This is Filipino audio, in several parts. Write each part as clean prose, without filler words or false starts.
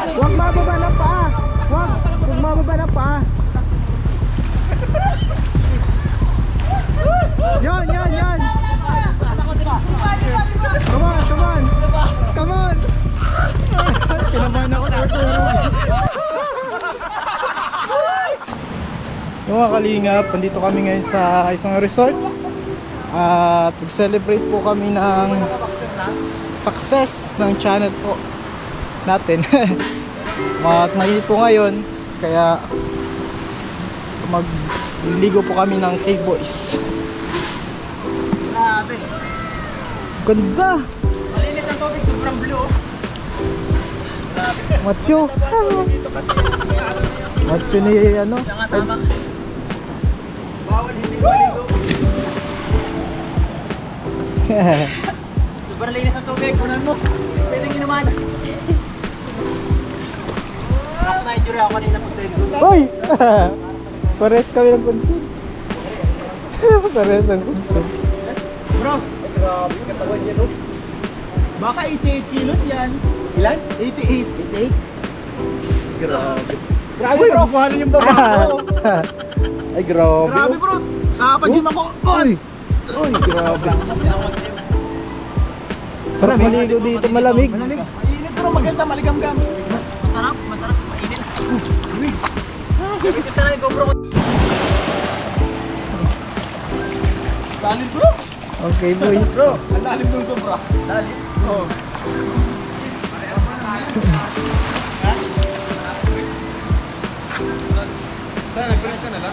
Huwag mababa ng paa. Huwag mababa ng paa. Yan. Come on. Kinabahan ako. Yung mga kalingap, nandito kami ngayon sa isang resort. At mag-celebrate po kami ng success ng channel po natin. Mainit po ngayon, kaya magligo po kami ng K-Boys. Grabe. Ganda! Malinis ang tubig, sobrang blue. Grabe. Macho! Dito kasi may ano na yung Macho ni ano? tama. Bawal hindi maligo. Sobrang linis ang tubig, kunan mo. Pwedeng inuman. Nasa Nigeria ako kanina pag tayo. Hoy! Pares kami ng content. Pares ng content. Bro, grabe yung katawan niya, no? Baka 88 kilos yan. Ilan? 88. 88? Grabe. Grabe bro, paano yung baba ko? Ay, grabe. Grabe bro, nakapag-gym ako. Uy, grabe. Sarap maligo dito, malamig. Mainit bro, maganda, maligam-gam. Masarap, mainit. Gamitin tayo, GoPro ko. Lalim bro. Okay, boys. Bro, ang lalim nung sobra. Lalim? Oo. Saan, nag-break ka na lang?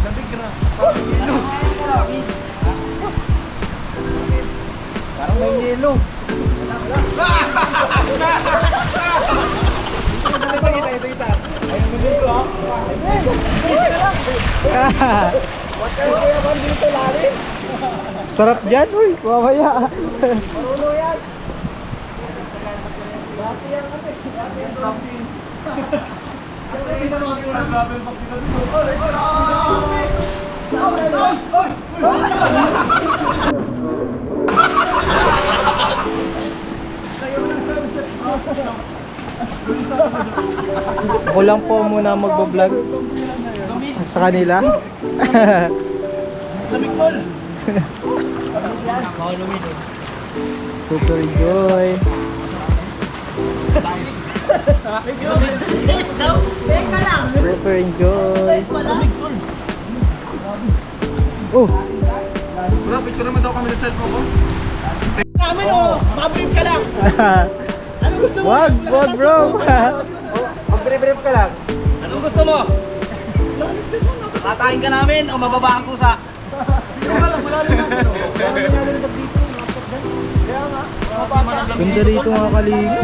Lamig ka na. Parang may yelo. Huwag ka na kuya man dito lalim. Sarap dyan, uy. Mamaya. Marulo yan. Dati yan kasi. Dati yan dati. Dati yan mga kulang grabe yung pagkita dito. Ako lang po muna magbablog sa kanila. Lamig tol. Super enjoy. Teka lang. Super enjoy. Lamig tol. Oh, Bro, picture naman daw kami sa cellphone ko. Namin oh, mabrief ka lang. Ano gusto mo? wag bro. Mabrief ka lang. Ano gusto mo? Katayin ka namin o mababa ang kusa? Ganda dito mga kalinga.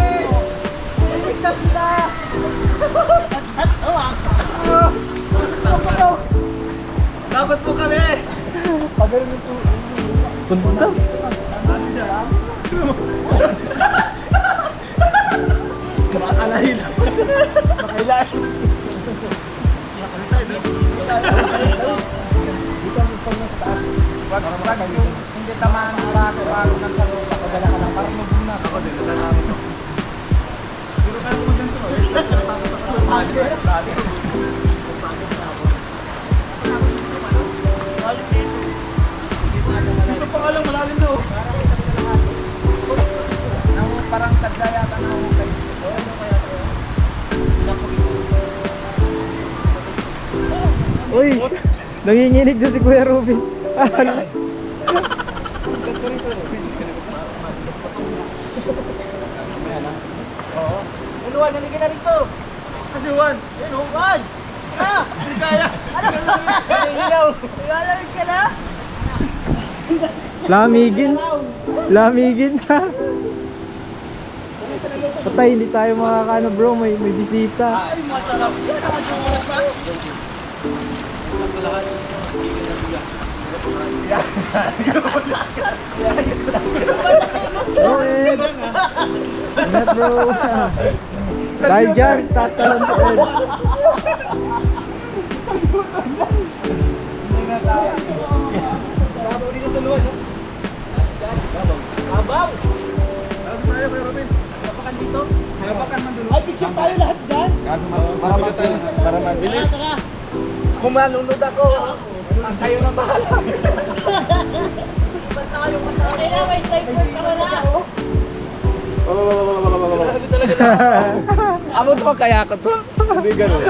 Dapat po kami! Punta. Makakalahin. Makailahin. Wag yung hindi tamaan ng baso ng salo, papadala ka lang, parang mabuna. Ako din, nalalaman ko. Pero kaya mo dyan to, dito pa nga lang, malalim na oh. Parang tagda yata na ako kayo. Ano kaya ito? Uy, nanginginig doon si Kuya Ruben. Oo. Juan, naligyan na rito. Kasi Juan. Ayun, Juan. Ah! Hindi kaya. Ano? Ilaw. Ilalamig ka na? Lamigin na. Patay, hindi tayo makakano bro, may bisita. Ay, masarap. Yan ang oras pa. Sakto lahat. Oh, Eds! Ingat bro! Dahil dyan, tatalon si Eds. Babaw dito sa luwas. Babaw. Para mabilis. Kung malunod ako, kayo na bahala. Kaya may sniper ka wala. Abot pa kaya ko to? Hindi ganun.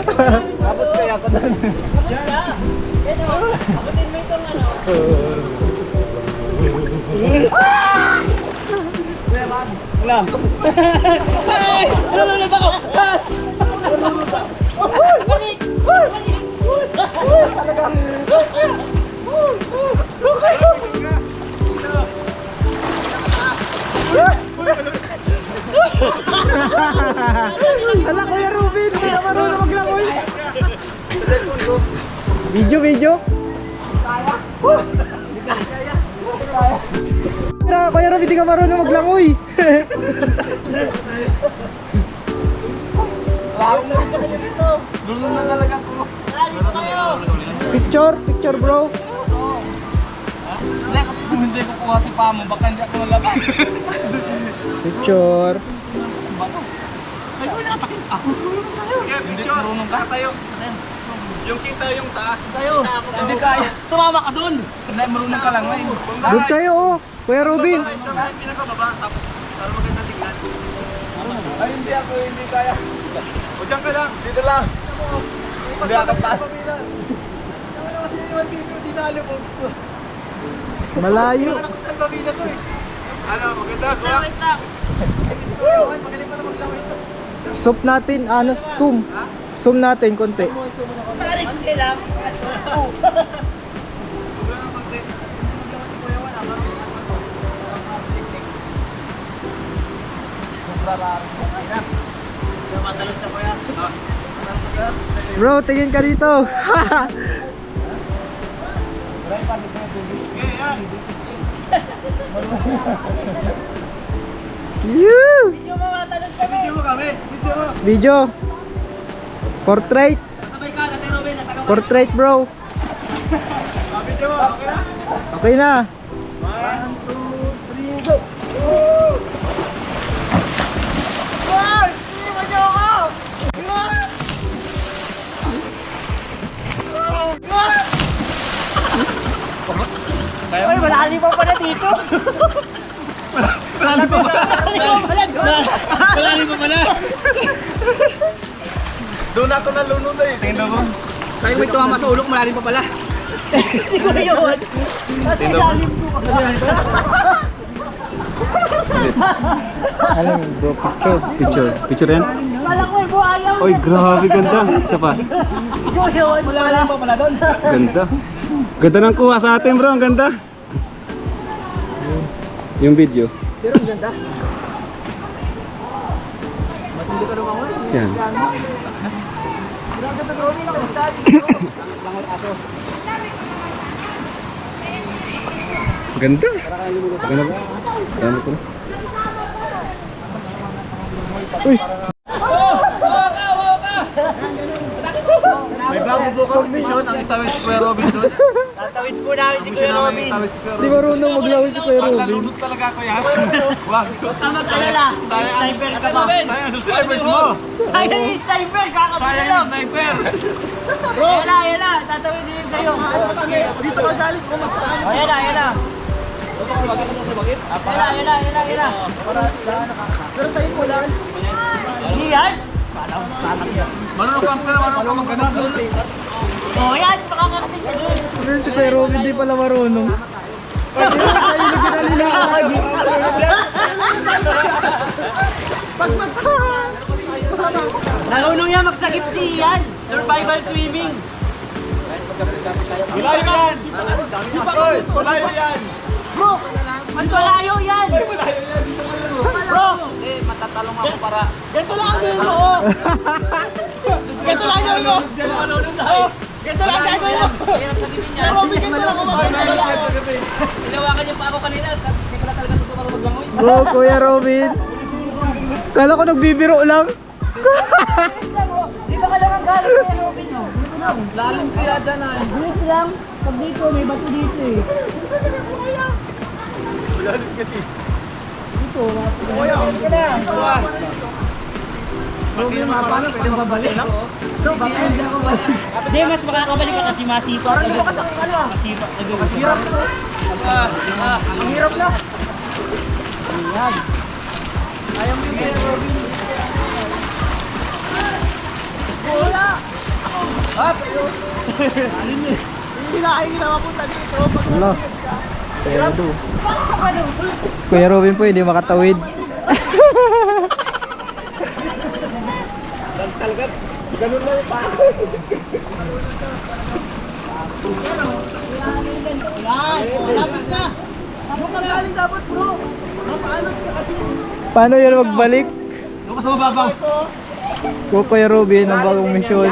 Abot kaya ko to. Yan o, abutin mo itong ano. Wala. Ay! Nalunod ako! Balik! Balik! Hala, Kuya Ruben, hindi ka marunong maglangoy. Video. Kuya Ruben, hindi ka marunong maglangoy. Lulunod na talaga ako. Dito kayo! Picture bro. Hindi, kung hindi ko kuha si Pamo, baka hindi ako nalabas. Picture. Ay, ko natakin ako. Yeah, picture. Marunong ka tayo. Yung kita yung taas. Tayo. Hindi kaya. Sumama ka dun. Hindi, marunong ka lang ngayon. Doon kayo oh. Kuya Ruben. Pinakababa, tapos para maganda tingnan. Ay, hindi ako, hindi kaya. O dyan ka lang. Dito lang. Hindi ako taas. Malayo. Ano, maganda ko. Wait lang. Zoom natin, ano, zoom. Zoom natin konti. Okay lang. Bro, tingin ka dito. You. Video mo, matalon kami. Video mo kami. Video mo. Video. Portrait. Sabay ka, Ate Robin. Portrait, bro. Video mo. Okay na? Okay na. 1, 2, 3, go. Ay! Iwan niyo ako! Ay, malalim pa pala dito! Malalim pa pala! Malalim pa pala! Doon ako nalunod eh! Tingin mo? Sa'yo may tumama sa ulok, malalim pa pala! Siguro yun. Kasi lalim ko pa. Alam, bro, picture yan. Kala ko yung buhayaw. Oy, grabe ganda. Isa pa. Siguro yun. Malalim pa pala doon! Ganda. Ganda ng kuha sa atin, bro. Ang ganda. Yung video. Pero ang ganda! Matindi ka naman mo eh! Yan. Ganda. Ganda ba? Dami ko na. Uy, May bago po kami mission, ang itawid si Kuya Robin doon. Tatawid po namin si Kuya Robin. Itawid si Kuya di Robin. marunong maglangoy si Kuya Ruben. Paglalunod talaga ako yan. Wag. Tama ka na lang. Sniper ka ba? Sayang ang subscribers mo. Sayang yung sniper. Kakapit Sayang lang. yung sniper. Yan na. Tatawid din sa'yo. Dito ka galing ko. O, yan na. Yan na. Pero sa'yo ko lang. Hindi yan. Marunong ka magganap. O, yan. Makakakating ka dun. Ano si Kuya Ruben, di pala marunong. Narunong yan magsagip si Ian. Survival swimming. Malayo yan. Si Pakoy. Malayo yan. Bro, mas malayo yan. Bro, Matatalong ako para. ganito lang ang gawin mo. Oh. Ganito lang ang gawin mo. Ganito lang ang gawin mo. Pero may ganito lang ako Hinawakan niyo pa ako kanina at di pala talaga totoo marunong maglangoy. Bro, Kuya Robin. Kala ko nagbibiro lang. Dito ka lang ang galing Kuya Robin. Lalim kaya dyan ay. Bilis lang. Pag dito, may bato dito eh. Dito, Kuya. ka na. Robin, paano? Pwede mabalik lang? Bro, baka hindi ako balik. Hindi, mas makakabalik ka kasi masipa. Parang hindi makatakot ka na. Masipa. Ang hirap na. Ang hirap na. Ayan. Ayaw mo yung Robin. Wala! Hindi na kayo mapunta dito. Wala. Kuya Robin po hindi makatawid. Ganun lang pa. Lapit na. Ano ka galing dapat bro? Paano ka kasi? Paano yun magbalik? Ano ka sa mababaw? Kuya Robin ang bagong misyon.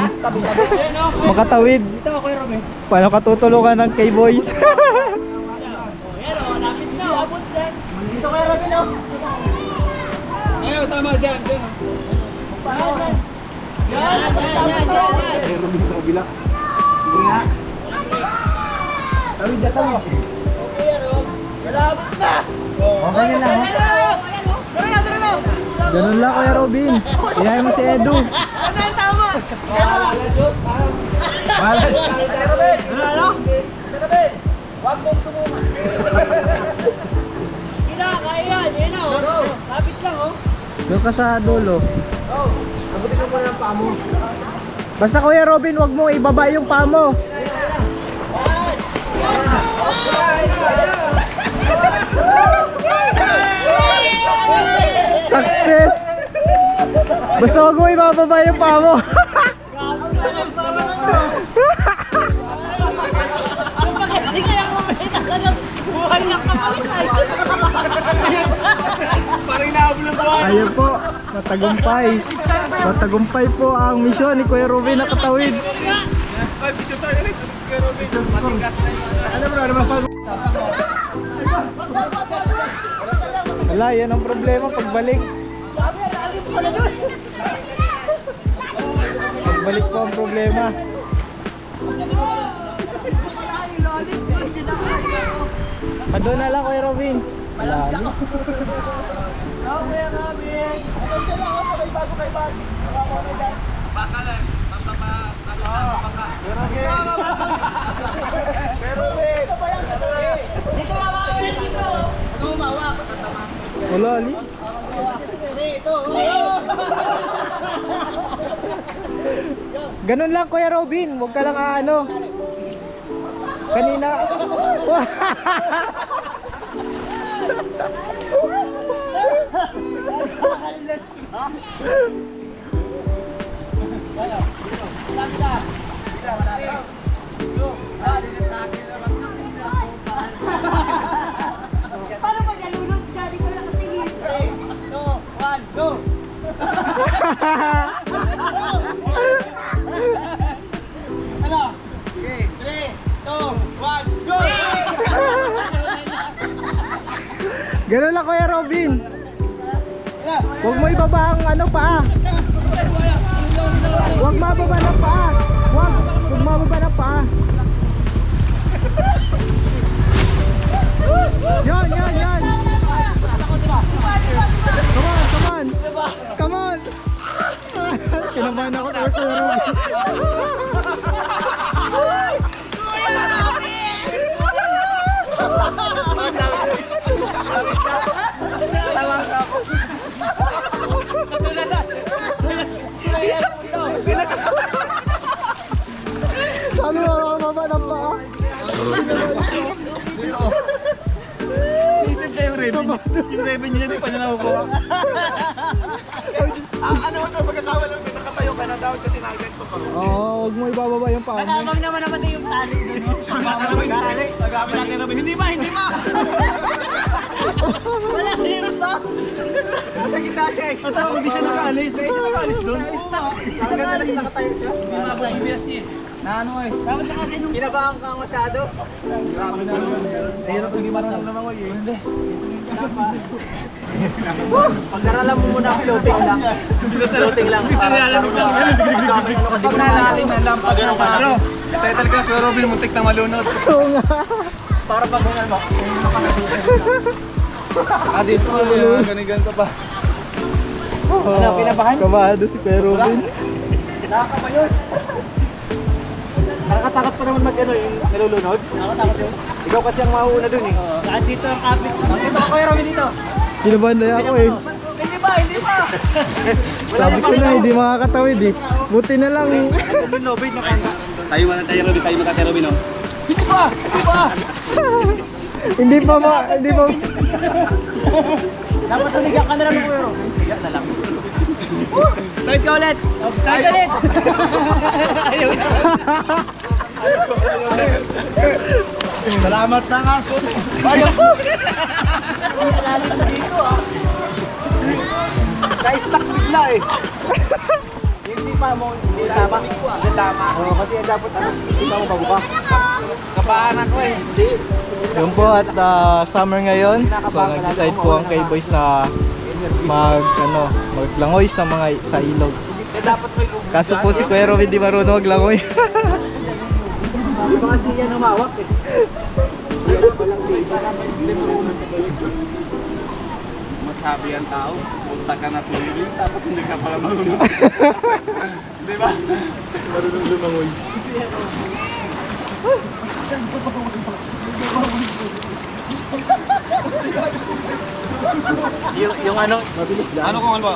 Makatawid. Dito ako yung Robin. Paano katutulungan ng K-Boys? Ayan o, lapit na. Abot dyan. Dito kayo Robin oh. Ayaw, tama dyan. Yan. Ay Robin sa kabila. Sige nga. Tawid na tayo. Okay, Robs. Malapit na. Okay na lang. Ganun lang Kuya Robin. Inaya mo si Edu. Ano yung tama? Huwag mong sumuma. Kaya yan o. Lapit lang o. Doon ka sa dulo. Abutin mo muna ng paa mo. Basta Kuya Robin, wag mo ibaba yung paa mo. Success! Basta wag mo ibababa yung paa mo. Hindi kaya kumita ka ng buhay ng kapalitan. Parang inaabol ng buwan. Ayun po, matagumpay. Matagumpay po ang misyon ni Kuya Robin na katawid. Ay, bisyo tayo rin. Kuya Robin, matigas na yun. Ano bro, ano masabi? Wala, yan ang problema pagbalik. Pagbalik po ang problema. Doon na lang Kuya Robin. Malalim. Baka lang, Wala, Ali. Ganun lang Kuya Robin, huwag ka lang ano. Kanina. Paano pag nalulog siya? Di ko nakatingin. 3, 2, 1, go! Ano? 3, 2, 1, go! Ganun lang Kuya Robin. Huwag mo ibaba ang ano paa. Huwag mababa ng paa. Huwag mababa ng paa. Yan. Come on. Kinabahan ako sa Kuya Robin. Sabi mo mababa ng paa. Isip na yung revenue. Yung revenue niya di pa niya nakukuha. Ano ito, pagkakawa lang nakatayo ka na daw kasi nakaganto ka. Oo, huwag mo ibababa yung paa mo. Matamang naman naman yung tali doon. Magamit natin na hindi ba? Wala rin ba? Nasa gitna siya eh. Hindi siya nakaalis. Kaya siya nakaalis doon. Ang ganda na nakatayo siya. Hindi mabibiyas niya. Na ano eh. Dapat nakakinong. Kinabahan ka masyado. Grabe na naman. Hirap hindi marunong naman eh. Hindi. Pag-aralan mo muna floating lang. Floating lang. Pag nalalim na lang pag sa ano. Tayo talaga, Kuya Robin, muntik na malunod. Para pag ano ba? Dito, ganito pa. Ano, kinabahan? Kabahado si Kuya Robin. Nakakaba yun. Nakakatakot pa naman mag-ano yung nalulunod. Nakakatakot yun. Ikaw kasi ang mahuuna dun eh. Saan dito ang kapit? Dito ako, Robin, dito. Kinabahan na ako eh. Hindi pa, hindi pa. Sabi ko na, hindi makakatawid eh. Buti na lang eh. Nandun, Robin, nakanta. Sayo man tayo Robin, sayo man tayo Robin oh. Hindi pa, hindi pa. Hindi pa. Dapat tuligan ka na lang ng Robin. Tiga na lang. Tawid ka ulit! Try ulit. Ayaw na. Salamat na nga, sus. Ayaw ko. Nalalim na dito ah. Na-stuck bigla eh. Yung sipa mo, hindi tama. Hindi tama. Oo, kasi dapat ano, sipa mo bago ka. Kabahan ako eh. Hindi. Yun po at summer ngayon. So nag-decide po ang K-Boys na maglangoy sa ilog. Eh dapat may Kaso po si Kuya Robin di marunong maglangoy. Hindi ba kasi yan humawak eh. masabi ang tao, punta ka na swimming, tapos hindi ka pala marunong. Di ba? Marunong lumangoy. Yung ano, mabilis lang. Ano kung ano ba?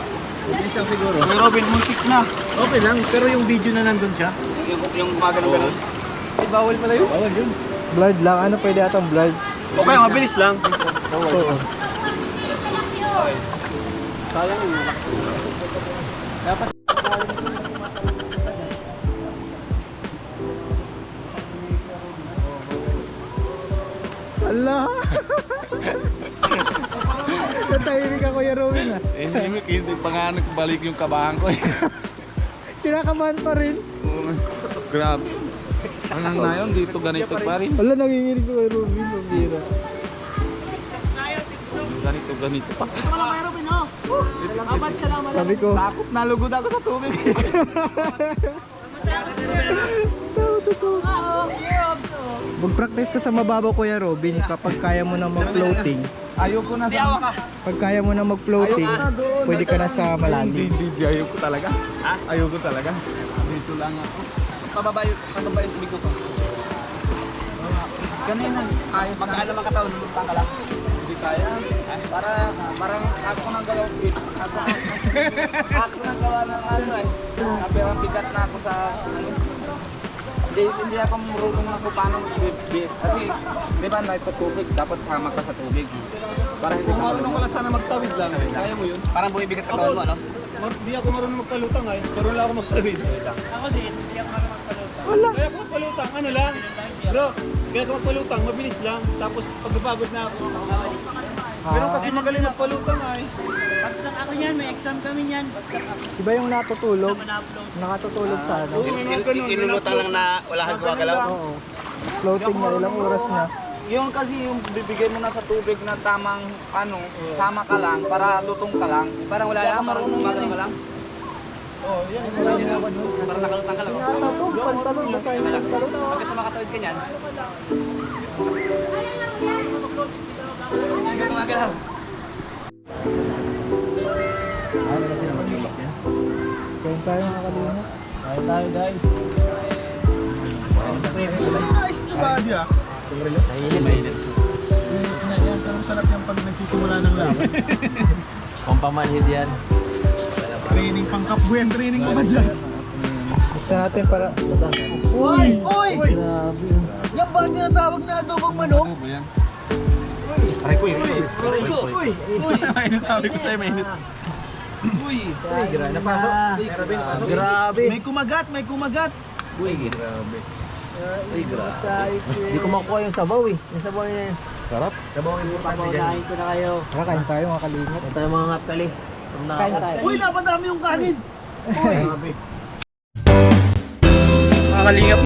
Mabilis lang siguro. Kuya Robin, muntik na. Okay lang, pero yung video na nandun siya. Yung mga ganun-ganun. Eh, bawal pala yun. Bawal yun. Blurred lang. Ano pwede atang blurred? Okay, mabilis lang. Oo. Sayang yun. Dapat Allah! Natahimik ako Kuya Robin ah. Eh, hindi pa nga nagbalik yung kabahan ko eh. Kinakabahan pa rin. Grabe. Hanggang na yun, dito ganito pa rin. Wala, nanginginig ko kay Robin. Mabira. Ganito pa. Sabi ko, Takot, nalugod ako sa tubig. mag-practice ka sa mababaw Kuya Robin kapag kaya mo na mag-floating. Ayoko na doon. Pag kaya mo na mag-floating, pwede ka na sa malalim. Hindi, ayoko talaga. Ayoko talaga. Dito lang ako. Pababa yung tubig ko. Kanina, mag-ano mga katawan, lumutang ka lang. Hindi kaya. Parang ako nang galaw. Ako nang gawa ng ano eh. Pero bigat na ako sa ano. Hindi ako marunong ako paano mag-base. Kasi, di ba, tubig, dapat sama ka sa tubig. Para hindi ka Marunong ka lang sana magtawid lang. Kaya mo yun. Parang bumibigat ka katawan mo, ano? Di ako marunong magpalutang ay. Marunong lang ako magtawid. ako din, hindi ako makapagpalutang. Kaya ako magpalutang, ano lang. Bro, kaya ako magpalutang, mabilis lang. Tapos pagpapagod na ako. Pero kasi magaling magpalutang ay. Bagsak ako yan, may exam kami yan. Bagsak ako. Iba yung natutulog. Na-upload. Nakatutulog sa ano. Oo, may mga ganun. Inulutang lang na wala kang gumagalaw. Oo. Floating na ilang oras na. Yung kasi yung bibigay mo na sa tubig na tamang ano, sama ka lang para lutong ka lang. Parang wala lang, parang gumagalaw ka lang. Oo, yan. Parang nakalutang ka lang. Nakatulog, pantalon, basahin yung pantalon. Pagka sa makatawid ka niyan, hindi ka gumagalaw. Kain tayo mga kalina. Kain tayo guys. Ayos ka ba, di ah? Mainit. Na yan, parang sarap yung pag nagsisimula ng laban. Pampamanhid yan. Training pang kapbo yan, training ko ba dyan? Buksan natin para... Uy! Uy! Grabe. Yan ba ang tinatawag na adobong manok? Ano ba yan? Aray ko, Uy! Uy! Mainit, sabi ko sa'yo, mainit. Uy! Napasok. Grabe. May kumagat, may kumagat. Uy, grabe. Uy, grabe. Hindi ko makuha yung sabaw eh. Yung sabaw na yun. Sarap. Sabaw yung importante dyan. Kain ko na kayo. Tara, kain tayo mga kalina. Kain tayo mga ngapkali. Kain tayo. Uy, napadami yung kanin. Uy! Mga kalingap,